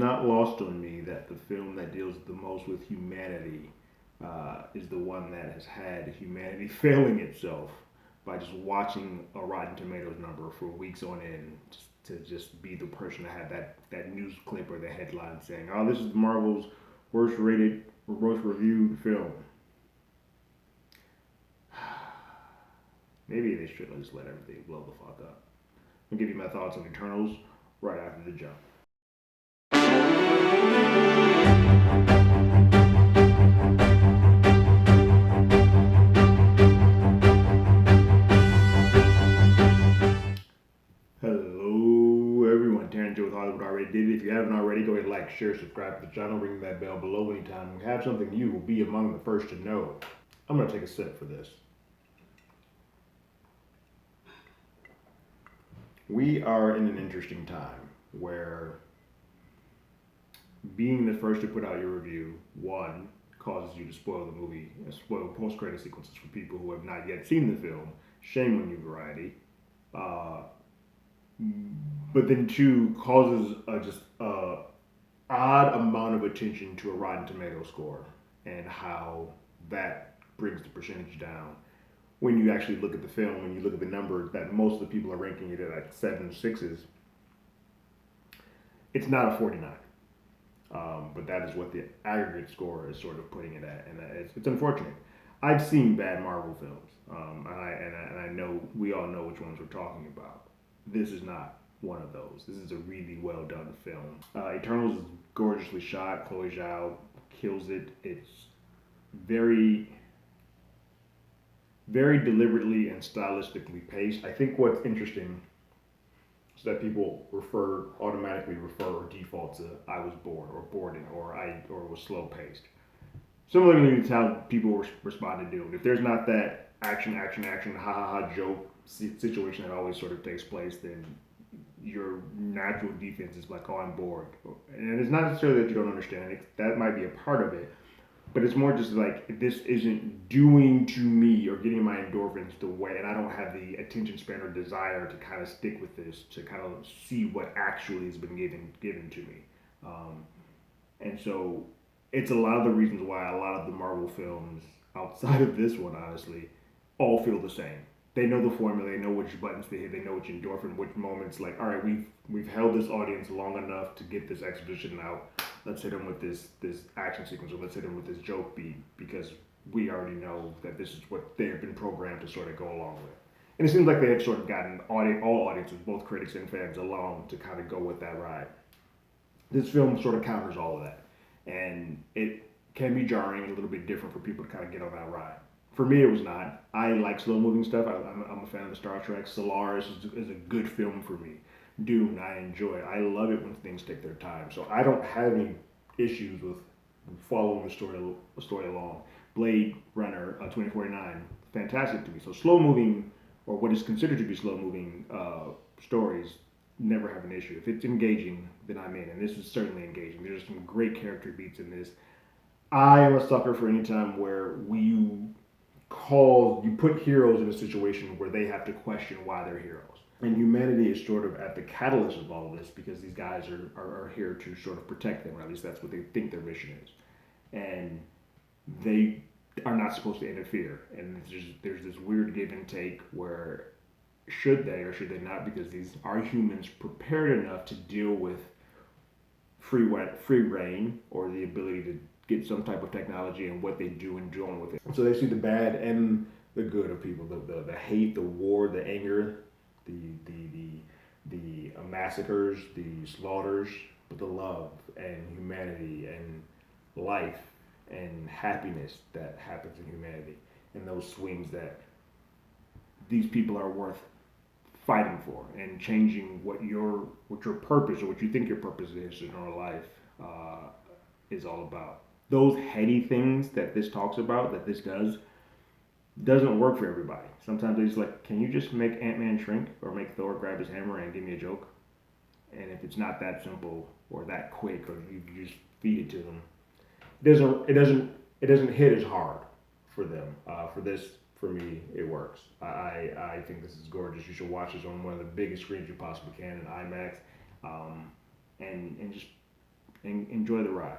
not lost on me that the film that deals the most with humanity is the one that has had humanity failing itself by just watching a Rotten Tomatoes number for weeks on end, to just be the person that had that news clip or the headline saying, "Oh, this is Marvel's worst rated or worst reviewed film." Maybe they should just let everything blow the fuck up. I'll give you my thoughts on Eternals right after the jump. Hello, everyone. Terrence with Hollywood already did it. If you haven't already, go ahead and like, share, subscribe to the channel, ring that bell below. Anytime we have something new, will be among the first to know. I'm going to take a sip for this. We are in an interesting time where being the first to put out your review, one, causes you to spoil the movie, spoil post-credit sequences for people who have not yet seen the film. Shame on you, Variety. Uh, but then two, causes just a odd amount of attention to a Rotten Tomato score and how that brings the percentage down. When you actually look at the film, when you look at the number that most of the people are ranking it at like 7.6s, it's not a 49. But that is what the aggregate score is sort of putting it at, and it's unfortunate. I've seen bad Marvel films, and I know we all know which ones we're talking about. This is not one of those. This is a really well done film. Eternals is gorgeously shot. Chloé Zhao kills it. It's very, very deliberately and stylistically paced. I think what's interesting is that people automatically refer or default to "I was bored" or "boarded" or "was slow paced." Similarly to how people respond to Doom. If there's not that action, action, action, ha ha ha joke situation that always sort of takes place, then your natural defense is like, "Oh, I'm bored." And it's not necessarily that you don't understand it. That might be a part of it. But it's more just like, this isn't doing to me or getting my endorphins the way, and I don't have the attention span or desire to kind of stick with this, to kind of see what actually has been given to me. Um, and so it's a lot of the reasons why a lot of the Marvel films outside of this one, honestly, all feel the same. They know the formula. They know which buttons they hit. They know which endorphin, which moments. Like, all right, we've held this audience long enough to get this exposition out. Let's hit them with this action sequence, or let's hit them with this joke beat, because we already know that this is what they have been programmed to sort of go along with. And it seems like they have sort of gotten all audiences, both critics and fans, along to kind of go with that ride. This film sort of counters all of that, and it can be jarring and a little bit different for people to kind of get on that ride. For me, it was not. I like slow moving stuff. I'm a fan of the Star Trek. Solaris is a good film for me. Dune, I enjoy it. I love it when things take their time. So I don't have any issues with following the story along. Blade Runner 2049, fantastic to me. So slow moving, or what is considered to be slow moving stories, never have an issue. If it's engaging, then I'm in, and this is certainly engaging. There's some great character beats in this. I am a sucker for any time where you put heroes in a situation where they have to question why they're heroes. And humanity is sort of at the catalyst of all of this, because these guys are here to sort of protect them, or at least that's what they think their mission is. And they are not supposed to interfere. And there's this weird give and take where should they or should they not, because these are humans prepared enough to deal with free reign, or the ability to get some type of technology and what they do and doing with it. So they see the bad and the good of people, the hate, the war, the anger, the massacres, the slaughters, but the love and humanity and life and happiness that happens in humanity, and those swings that these people are worth fighting for, and changing what your purpose, or what you think your purpose is in our life, is all about. Those heady things that this talks about, that this doesn't work for everybody. Sometimes it's like, can you just make Ant-Man shrink, or make Thor grab his hammer and give me a joke? And if it's not that simple or that quick, or you just feed it to them, it doesn't hit as hard for them. For this, for me, it works. I think this is gorgeous. You should watch this on one of the biggest screens you possibly can in IMAX, and just and enjoy the ride.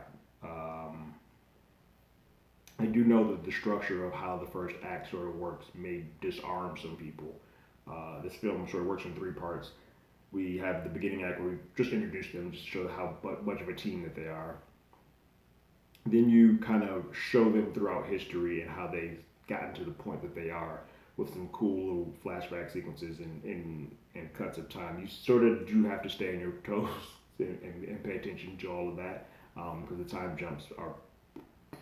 I do know that the structure of how the first act sort of works may disarm some people. This film sort of works in three parts. We have the beginning act where we just introduce them, just show how much of a team that they are. Then you kind of show them throughout history and how they've gotten to the point that they are with some cool little flashback sequences and cuts of time. You sort of do have to stay on your toes and pay attention to all of that because the time jumps are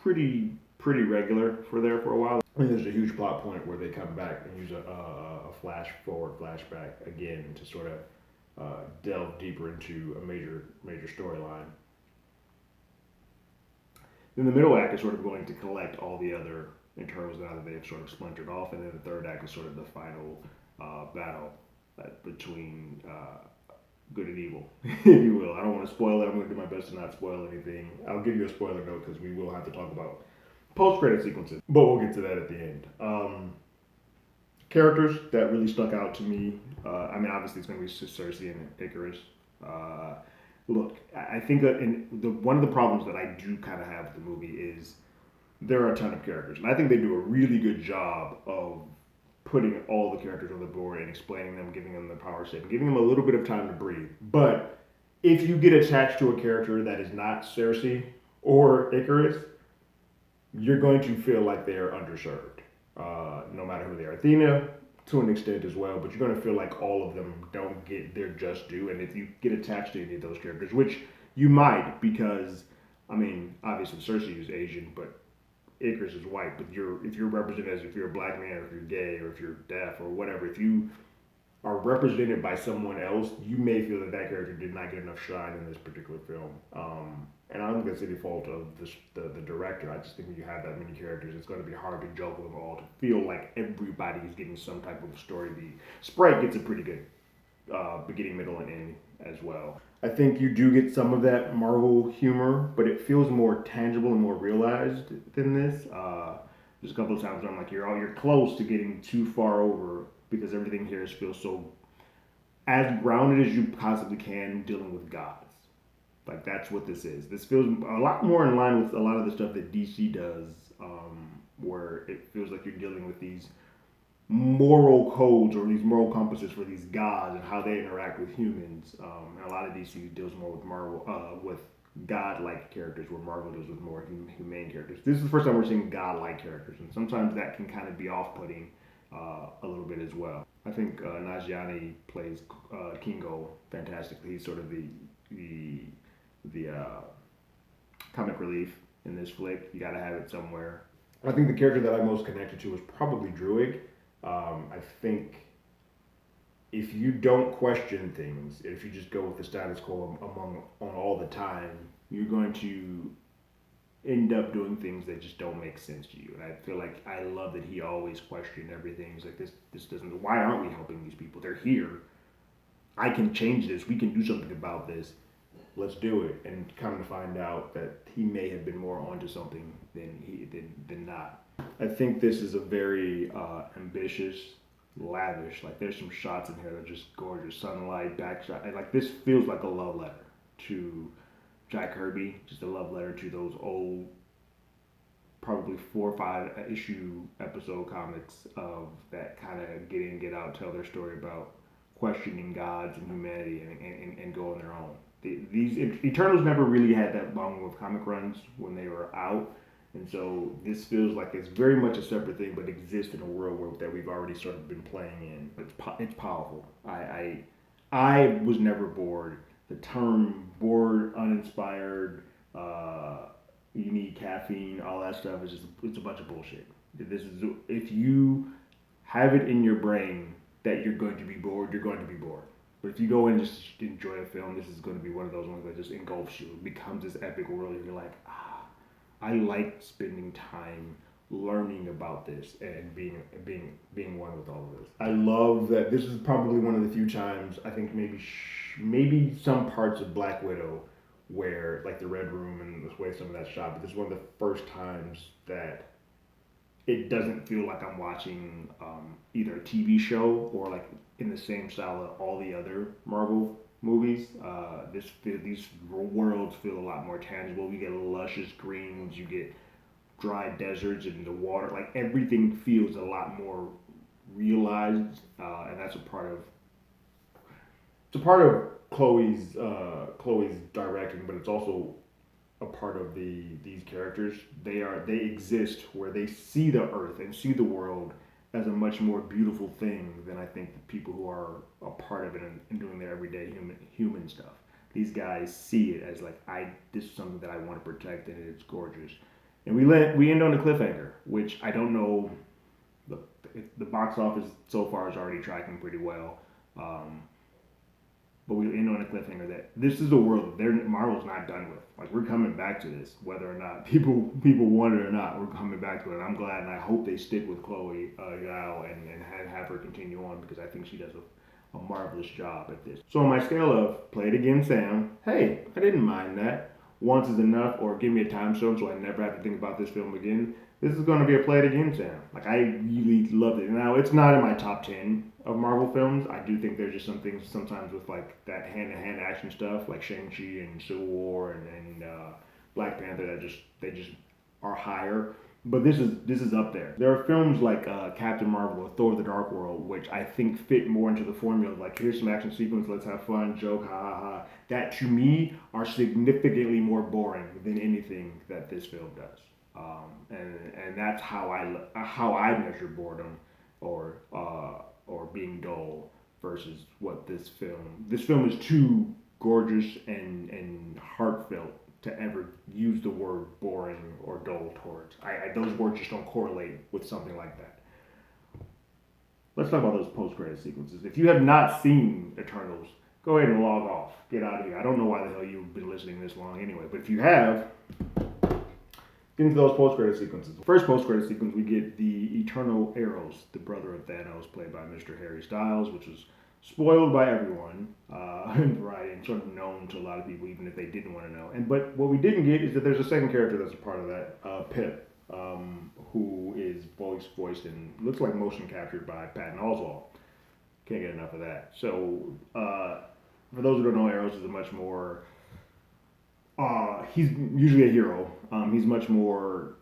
pretty regular for there for a while. And there's a huge plot point where they come back and use a flash forward flashback again to sort of delve deeper into a major storyline. Then the middle act is sort of going to collect all the other internals now that they've sort of splintered off, and then the third act is sort of the final battle between good and evil, if you will. I don't want to spoil it. I'm going to do my best to not spoil anything. I'll give you a spoiler note because we will have to talk about post-credit sequences, but we'll get to that at the end. Characters that really stuck out to me. I mean, obviously it's going to be Cersei and Icarus. Look, I think that one of the problems that I do kind of have with the movie is there are a ton of characters, and I think they do a really good job of putting all the characters on the board and explaining them, giving them the power set, and giving them a little bit of time to breathe. But if you get attached to a character that is not Cersei or Icarus, you're going to feel like they're underserved, no matter who they are. Athena, to an extent as well, but you're going to feel like all of them don't get their just due. And if you get attached to any of those characters, which you might, because, I mean, obviously Cersei is Asian, but Icarus is white. But if you're represented as if you're a black man, or if you're gay, or if you're deaf, or whatever, if you are represented by someone else, you may feel that that character did not get enough shine in this particular film. And I don't think that's any fault of the director. I just think when you have that many characters, it's going to be hard to juggle them all to feel like everybody is getting some type of story beat. Sprite gets a pretty good beginning, middle, and end as well. I think you do get some of that Marvel humor, but it feels more tangible and more realized than this. There's a couple of times where I'm like, you're close to getting too far over because everything here feels so as grounded as you possibly can dealing with gods. Like, that's what this is. This feels a lot more in line with a lot of the stuff that DC does, where it feels like you're dealing with these moral codes or these moral compasses for these gods and how they interact with humans. And a lot of DC deals more with Marvel, with god-like characters, where Marvel deals with more humane characters. This is the first time we're seeing god-like characters, and sometimes that can kind of be off-putting a little bit as well. I think Nanjiani plays Kingo fantastically. He's sort of the comic relief in this flick. You gotta have it somewhere. I think the character that I'm most connected to is probably Druig. I think if you don't question things, if you just go with the status quo on all the time, you're going to end up doing things that just don't make sense to you. And I feel like I love that he always questioned everything. He's like, this doesn't, why aren't we helping these people? They're here. I can change this. We can do something about this. Let's do it. And come to find out that he may have been more onto something than not. I think this is a very ambitious, lavish. Like, there's some shots in here that are just gorgeous. Sunlight, backshot. And like, this feels like a love letter to Jack Kirby. Just a love letter to those old, probably 4 or 5 issue episode comics of that kind of get in, get out, tell their story about questioning gods and humanity and go on their own. These Eternals never really had that long of comic runs when they were out, and so this feels like it's very much a separate thing, but exists in a world that we've already sort of been playing in. It's powerful. I was never bored. The term bored, uninspired, you need caffeine, all that stuff is it's a bunch of bullshit. If you have it in your brain that you're going to be bored, you're going to be bored. But if you go in and just enjoy a film, this is going to be one of those ones that just engulfs you. It becomes this epic world, and you're like, I like spending time learning about this and being one with all of this. I love that this is probably one of the few times, I think maybe some parts of Black Widow where, like the Red Room and the way some of that shot, but this is one of the first times that it doesn't feel like I'm watching either a TV show or like in the same style of all the other Marvel movies. These worlds feel a lot more tangible. You get luscious greens, you get dry deserts, and the water. Like everything feels a lot more realized, and that's a part of Chloe's directing, but it's also a part of these characters. They exist where they see the earth and see the world as a much more beautiful thing than I think the people who are a part of it and doing their everyday human stuff. These guys see it as like this is something that I want to protect and it's gorgeous. And we end on a cliffhanger, which I don't know. The the box office so far is already tracking pretty well. Um, but we end on a cliffhanger that this is a world that Marvel's not done with. Like we're coming back to this, whether or not people want it or not. We're coming back to it. And I'm glad, and I hope they stick with Chloe Zhao and have her continue on because I think she does a marvelous job at this. So on my scale of play it again, Sam. Hey, I didn't mind that. Once is enough, or give me a time stone so I never have to think about this film again. This is going to be a play it again, Sam. Like I really loved it. Now it's not in my top 10 of Marvel films. I do think there's just some things sometimes with like that hand-to-hand action stuff, like Shang-Chi and Civil War and Black Panther that they just are higher. But this is up there. There are films like Captain Marvel or Thor: The Dark World, which I think fit more into the formula of like here's some action sequence, let's have fun, joke, ha ha ha. That to me are significantly more boring than anything that this film does. And that's how I measure boredom or being dull versus what this film. This film is too gorgeous and heartfelt to ever use the word boring or dull towards. Those words just don't correlate with something like that. Let's talk about those post-credit sequences. If you have not seen Eternals, go ahead and log off. Get out of here. I don't know why the hell you've been listening this long anyway, but if you have, get into those post-credit sequences. First post-credit sequence, we get the Eternal Eros, the brother of Thanos, played by Mr. Harry Styles, which was spoiled by everyone in Variety and sort of known to a lot of people, even if they didn't want to know. But what we didn't get is that there's a second character that's a part of that, Pip, who is voiced and looks like motion captured by Patton Oswalt. Can't get enough of that. So for those who don't know, Eros is a much more he's usually a hero. He's much more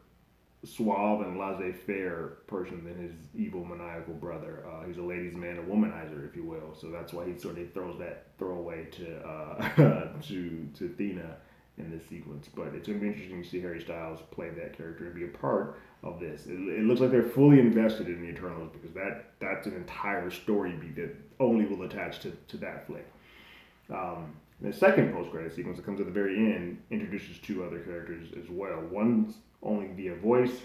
suave and laissez-faire person than his evil maniacal brother. He's a ladies' man, a womanizer, if you will. So that's why he sort of throws that throwaway to to Athena in this sequence. But it's going to be interesting to see Harry Styles play that character and be a part of this. It looks like they're fully invested in the Eternals because that's an entire story beat that only will attach to that flick. The second post-credit sequence that comes at the very end introduces two other characters as well. One's only via voice,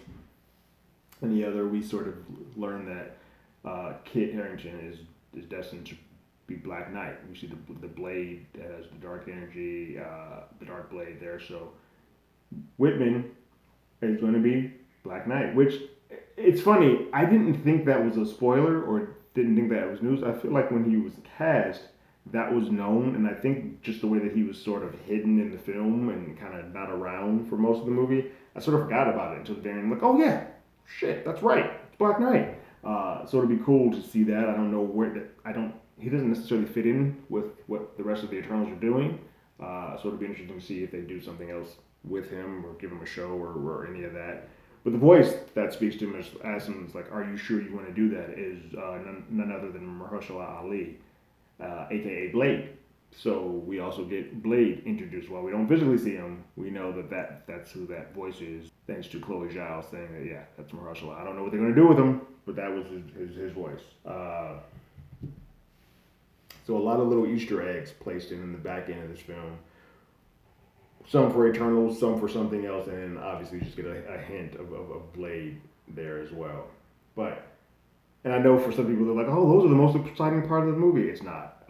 and the other we sort of learn that Kit Harington is destined to be Black Knight. We see the blade that has the dark energy, the dark blade there. So Whitman is going to be Black Knight, which it's funny. I didn't think that was a spoiler or didn't think that was news. I feel like when he was cast, that was known, and I think just the way that he was sort of hidden in the film and kind of not around for most of the movie, I sort of forgot about it until the very end. I'm like, oh yeah, shit, that's right, it's Black Knight. So it'd be cool to see that. I don't know he doesn't necessarily fit in with what the rest of the Eternals are doing. So it'd be interesting to see if they do something else with him or give him a show or any of that. But the voice that speaks to him as him is like, are you sure you want to do that? Is none other than Mahershala Ali. AKA Blade. So we also get Blade introduced. While we don't physically see him, we know that's who that voice is, thanks to Chloé Zhao saying that, yeah, that's Mahershala. I don't know what they're going to do with him, but that was his voice. So a lot of little Easter eggs placed in the back end of this film. Some for Eternals, some for something else, and obviously you just get a hint of Blade there as well. And I know for some people they're like, oh, those are the most exciting part of the movie. It's not.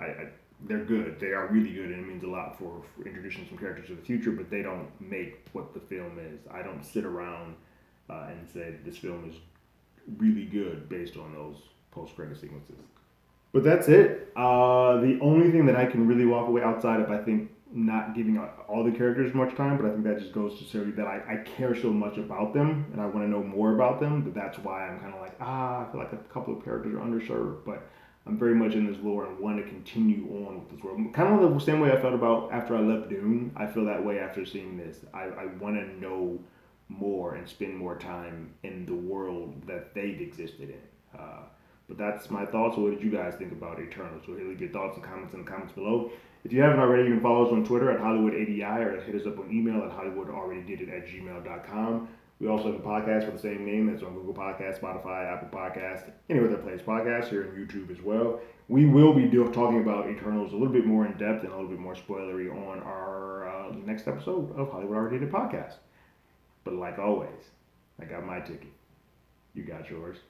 They're good. They are really good, and it means a lot for introducing some characters to the future, but they don't make what the film is. I don't sit around and say this film is really good based on those post-credit sequences. But that's it. The only thing that I can really walk away outside of, I think, not giving all the characters much time, but I think that just goes to show you that I care so much about them and I want to know more about them, that's why I'm kind of like, I feel like a couple of characters are underserved, but I'm very much in this lore and want to continue on with this world. Kind of the same way I felt about after I left Dune. I feel that way after seeing this. I want to know more and spend more time in the world that they've existed in. But that's my thoughts. What did you guys think about Eternal? So leave your thoughts and comments in the comments below. If you haven't already, you can follow us on Twitter at HollywoodADI or hit us up on email at HollywoodAlreadyDidIt@gmail.com. We also have a podcast with the same name that's on Google Podcasts, Spotify, Apple Podcasts, anywhere that plays podcasts, here on YouTube as well. We will be talking about Eternals a little bit more in depth and a little bit more spoilery on our next episode of Hollywood Already Did Podcast. But like always, I got my ticket. You got yours.